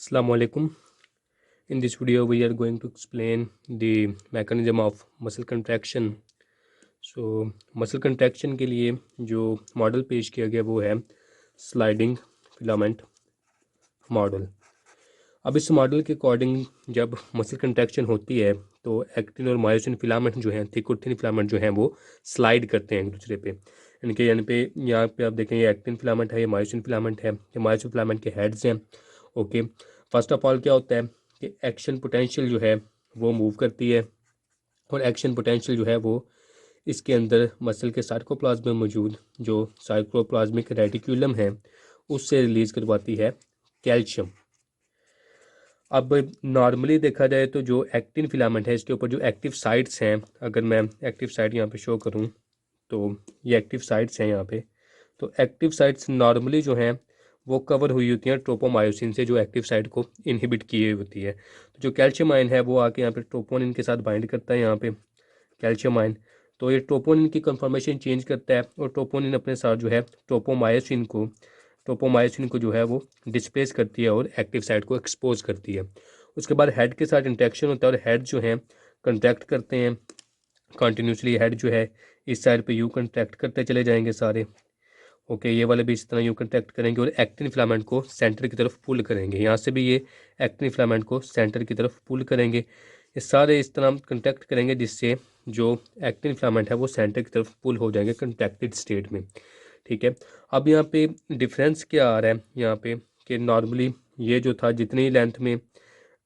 Assalamu alaikum. In this video we are going to explain the mechanism of muscle contraction. So muscle contraction के लिए जो model पेश किया गया वो है स्लाइडिंग फिलामेंट मॉडल। अब इस मॉडल के अकॉर्डिंग जब मसल कंट्रैक्शन होती है तो एक्टिन और मायोसिन फिलामेंट जो हैं, थिक और थिन फिलामेंट जो हैं वो स्लाइड करते हैं एक दूसरे पे। इनके यहाँ पे आप देखें, ये एक्टिन फिलामेंट है, ये मायोसिन फिलामेंट है, ये मायोसिन फिलामेंट के हेड्स हैं। ओके, फर्स्ट ऑफ ऑल क्या होता है कि एक्शन पोटेंशियल जो है वो मूव करती है और एक्शन पोटेंशियल जो है वो इसके अंदर मसल के साइटोप्लाज्म में मौजूद जो साइटोप्लाज्मिक रेटिकुलम है उससे रिलीज करवाती है कैल्शियम। अब नॉर्मली देखा जाए तो जो एक्टिन फिलामेंट है इसके ऊपर जो एक्टिव साइट्स हैं, अगर मैं एक्टिव साइट यहाँ पे शो करूँ तो ये एक्टिव साइट्स हैं यहाँ पे। तो एक्टिव साइट्स नॉर्मली जो हैं वो कवर हुई होती हैं ट्रोपोमायोसिन से, जो एक्टिव साइट को इनहिबिट किए होती है। तो जो कैल्शियम आयन है वो आके यहाँ पे ट्रोपोनिन के साथ बाइंड करता है यहाँ पे कैल्शियम आयन। तो ये ट्रोपोनिन की कन्फर्मेशन चेंज करता है और ट्रोपोनिन अपने साथ जो है ट्रोपोमायोसिन को जो है वो डिस्प्लेस करती है और एक्टिव साइट को एक्सपोज करती है। उसके बाद हेड के साथ इंटरेक्शन होता है और हेड जो है कंट्रैक्ट करते हैं कंटिन्यूसली। हेड जो है इस साइड पे यू कंट्रैक्ट करते चले जाएंगे सारे। ओके, ये वाले भी इस तरह यू कंट्रैक्ट करेंगे और एक्टिन फिलामेंट को सेंटर की तरफ पुल करेंगे। यहाँ से भी ये एक्टिन फिलामेंट को सेंटर की तरफ पुल करेंगे। ये सारे इस तरह कंट्रैक्ट करेंगे जिससे जो एक्टिन फिलामेंट है वो सेंटर की तरफ पुल हो जाएंगे कंट्रैक्टेड स्टेट में। ठीक है, अब यहाँ पे डिफरेंस क्या आ रहा है यहाँ पे कि नॉर्मली ये जो था जितनी लेंथ में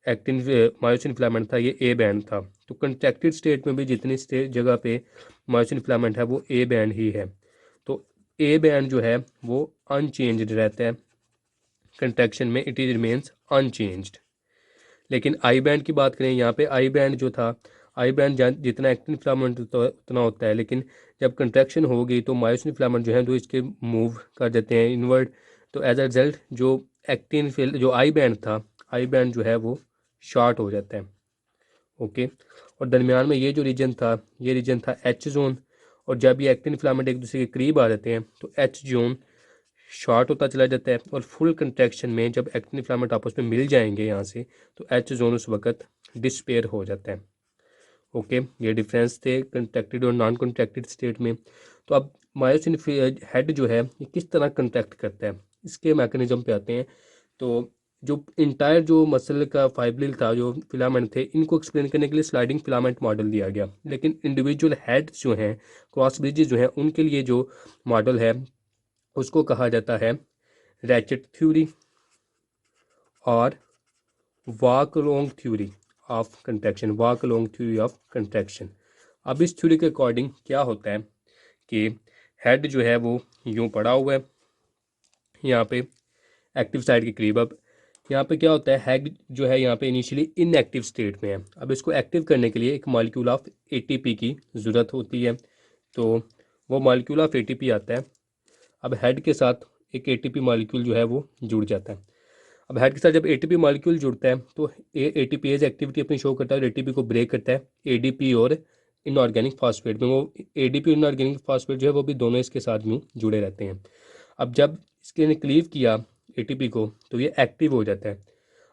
एक्टिन मायोसिन फिलामेंट था ये ए बैंड था, तो कंट्रैक्टेड स्टेट में भी जितनी जगह पे मायोसिन फिलामेंट है वो ए बैंड ही है। तो ए बैंड जो है वो अनचेंज्ड रहता है कंट्रैक्शन में, इट इज रिमेन्स अनचेंज्ड। लेकिन आई बैंड की बात करें, यहाँ पे आई बैंड जो था, आई बैंड जितना एक्टिन फिलामेंट उतना होता है, लेकिन जब कंट्रैक्शन होगी तो मायोसिन फिलामेंट जो है जो इसके मूव कर देते हैं इनवर्ड। तो एज अ रिजल्ट जो जो आई बैंड था, आई बैंड जो है वो शॉर्ट हो जाता है। ओके, और दरमियान में ये जो रीजन था ये रीजन था एच जोन, और जब ये एक्टिन फिलामेंट एक दूसरे के करीब आ जाते हैं तो एच जोन शॉर्ट होता चला जाता है और फुल कंट्रैक्शन में जब एक्टिन फिलामेंट आपस में मिल जाएंगे यहाँ से तो एच जोन उस वक्त डिस्पेयर हो जाता है। ओके, ये डिफरेंस थे कंट्रैक्टेड और नॉन कंट्रैक्टेड स्टेट में। तो अब मायोसिन हेड जो है ये किस तरह कंट्रैक्ट करता है इसके मैकेनिज्म पे आते हैं। तो जो इंटायर जो मसल का फाइब्रिल था, जो फिलामेंट थे, इनको एक्सप्लेन करने के लिए स्लाइडिंग फिलामेंट मॉडल दिया गया। लेकिन इंडिविजुअल हेड्स जो हैं, क्रॉस ब्रिजेस जो हैं, उनके लिए जो मॉडल है उसको कहा जाता है रैचेट थ्योरी और walk along theory of contraction, walk along theory of contraction. अब इस थ्योरी के अकॉर्डिंग क्या होता है कि हेड जो है वो यूं पड़ा हुआ है यहाँ पे एक्टिव साइड के करीब। अब यहाँ पे क्या होता है, हेड जो है यहाँ पे इनिशियली इनएक्टिव स्टेट में है। अब इसको एक्टिव करने के लिए एक मॉलिक्यूल ऑफ एटीपी की ज़रूरत होती है। तो वो मॉलिक्यूल ऑफ एटीपी आता है। अब हेड के साथ एक एटीपी मॉलिक्यूल जो है वो जुड़ जाता है। अब हेड के साथ जब एटीपी मॉलिक्यूल जुड़ता है तो एटीपीएज एक्टिविटी अपनी शो करता है और एटीपी को ब्रेक करता है एडीपी और इनऑर्गेनिक फॉस्फेट में। वो एडीपी और इनऑर्गेनिक फॉस्फेट जो है वो भी दोनों इसके साथ में जुड़े रहते हैं। अब जब इसके ने क्लीव किया एटीपी को तो ये एक्टिव हो जाता है।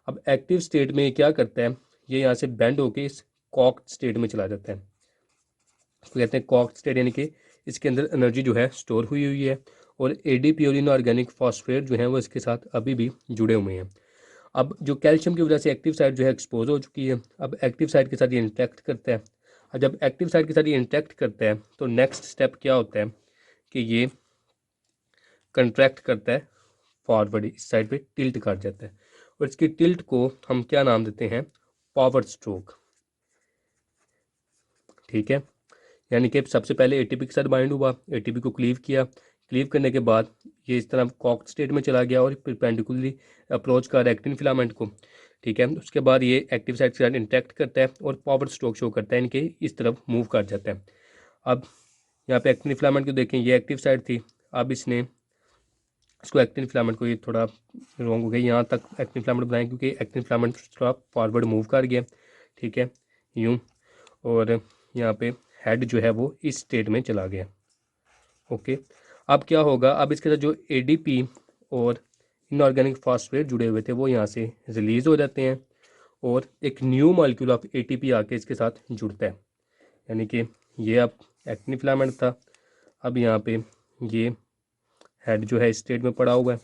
अब एक्टिव स्टेट में क्या करता है, ये यहाँ से बेंड होके इस कॉक्ड स्टेट में चला जाता है। इसको कहते हैं कॉक्ड स्टेट, यानी कि इसके अंदर एनर्जी जो है स्टोर हुई हुई है और एडीपी और इनऑर्गेनिक फॉस्फेट जो है वो इसके साथ अभी भी जुड़े हुए हैं। अब जो कैल्शियम की वजह से एक्टिव साइड जो है एक्सपोज हो चुकी है, अब एक्टिव साइड के साथ ये इंटरेक्ट करता है। और जब एक्टिव साइड के साथ ये इंटरेक्ट करता है तो नेक्स्ट स्टेप क्या होता है कि ये कंट्रैक्ट करता है फॉरवर्ड, इस साइड पे टिल्ट कर जाता है और इसकी टिल्ट को हम क्या नाम देते हैं, पावर स्ट्रोक। ठीक है, यानी कि सबसे पहले एटीपी के साथ बाइंड हुआ, एटीपी को क्लीव किया, क्लीव करने के बाद ये इस तरह कॉक्ड स्टेट में चला गया और परपेंडिकुलरली अप्रोच कर एक्टिन फिलामेंट को। ठीक है, उसके बाद ये एक्टिव साइड के साथ इंटरेक्ट करता है और पावर स्ट्रोक शो करता है, इनके इस तरफ मूव कर जाता है। अब यहाँ पे एक्टिन फिलामेंट को देखें, ये एक्टिव साइड थी, अब इसने इसको एक्टिन फिलामेंट को, ये थोड़ा रॉन्ग हो गया, यहाँ तक एक्टिन फिलामेंट बनाएं क्योंकि एक्टिन फिलामेंट थोड़ा फॉरवर्ड मूव कर गया। ठीक है, यूँ, और यहाँ पे हेड जो है वो इस स्टेट में चला गया। ओके, अब क्या होगा, अब इसके साथ जो एडीपी और इनऑर्गेनिक फॉस्फेट जुड़े हुए थे वो यहाँ से रिलीज़ हो जाते हैं और एक न्यू मॉलिक्यूल ऑफ एटीपी आके इसके साथ जुड़ता है। यानी कि ये अब एक्टिन फिलामेंट था, अब यहाँ पे ये हेड जो है स्टेट में पड़ा हुआ है।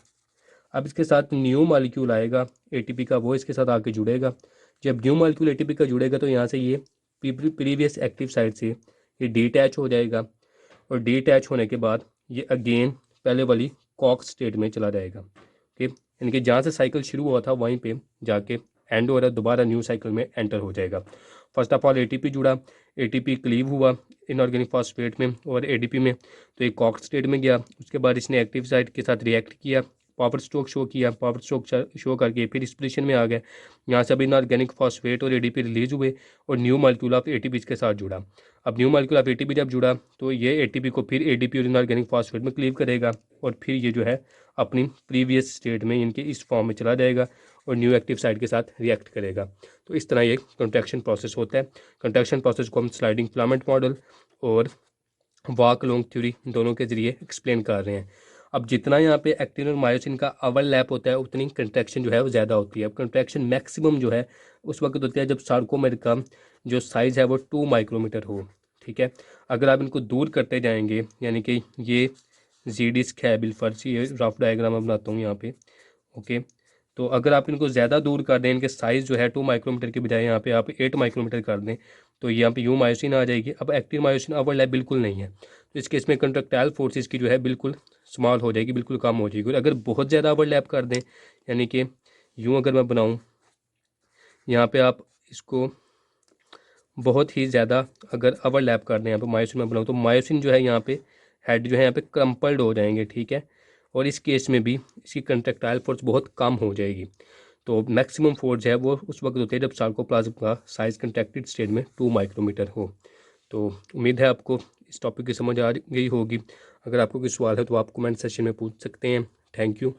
अब इसके साथ न्यू मॉलिक्यूल आएगा एटीपी का, वो इसके साथ आके जुड़ेगा। जब न्यू मॉलिक्यूल एटीपी का जुड़ेगा तो यहाँ से ये प्रीवियस एक्टिव साइट से ये डीअटैच हो जाएगा और डीअटैच होने के बाद ये अगेन पहले वाली कॉक्स स्टेट में चला जाएगा। ओके, यानी कि जहाँ से साइकिल शुरू हुआ था वहीं पे जाके एंड हो रहा है, दोबारा न्यू साइकिल में एंटर हो जाएगा। फर्स्ट ऑफ ऑल एटीपी जुड़ा, एटीपी क्लीव हुआ इनऑर्गेनिक फॉस्फेट में और एडीपी में, तो एक कॉक्स स्टेट में गया। उसके बाद इसने एक्टिव साइट के साथ रिएक्ट किया, पावर स्ट्रोक शो किया, पावर स्ट्रोक शो करके फिर इस पोजीशन में आ गया। यहाँ से अभी इनऑर्गेनिक फॉस्फेट और एडीपी रिलीज हुए और न्यू मॉलिक्यूल ऑफ एटीपी के साथ जुड़ा। अब न्यू मॉलिक्यूल ऑफ एटीपी जब जुड़ा तो ये एटीपी को फिर एडीपी और इनऑर्गेनिक फॉस्फेट में क्लीव करेगा और फिर ये जो है अपनी प्रीवियस स्टेट में इनके इस फॉर्म में चला जाएगा और न्यू एक्टिव साइट के साथ रिएक्ट करेगा। तो इस तरह ये कंट्रैक्शन प्रोसेस होता है। कंट्रैक्शन प्रोसेस को हम स्लाइडिंग फिलामेंट मॉडल और वॉक लॉन्ग थ्योरी दोनों के जरिए एक्सप्लेन कर रहे हैं। अब जितना यहाँ पे एक्टिन और मायोसिन का ओवरलैप होता है उतनी कंट्रैक्शन जो है वो ज़्यादा होती है। अब कंट्रैक्शन मैक्सिमम जो है उस वक्त होती है जब सार्कोमेर का जो साइज़ है वो 2 माइक्रोमीटर हो। ठीक है, अगर आप इनको दूर करते जाएंगे, यानी कि ये जी डिस्क है बिलफर्स, ये रफ डायग्राम मैं बनाता हूँ यहाँ पे। ओके, तो अगर आप इनको ज़्यादा दूर कर दें, इनके साइज़ जो है 2 माइक्रोमीटर के बजाय यहाँ पे आप 8 माइक्रोमीटर कर दें तो यहाँ पे यू मायोसिन आ जाएगी। अब एक्टिव मायोसिन ओवरलैप बिल्कुल नहीं है, तो इस केस में कंट्रैक्टाइल फोर्सेस की जो है बिल्कुल स्मॉल हो जाएगी, बिल्कुल कम हो जाएगी। और अगर बहुत ज़्यादा ओवरलैप कर दें, यानी कि यूँ अगर मैं बनाऊँ यहाँ पे, आप इसको बहुत ही ज़्यादा अगर ओवरलैप कर दें यहाँ पे मायोसिन में बनाऊँ तो मायोसिन जो है यहाँ पे हेड जो है यहाँ पे क्रम्पल्ड हो जाएंगे। ठीक है, और इस केस में भी इसकी कंट्रैक्टाइल फोर्स बहुत कम हो जाएगी। तो मैक्सिमम फोर्स है वो उस वक्त होती है जब सार्कोप्लाज्म का साइज कंट्रैक्टेड स्टेट में 2 माइक्रोमीटर हो। तो उम्मीद है आपको इस टॉपिक की समझ आ गई होगी। अगर आपको कोई सवाल है तो आप कमेंट सेक्शन में पूछ सकते हैं। Thank you.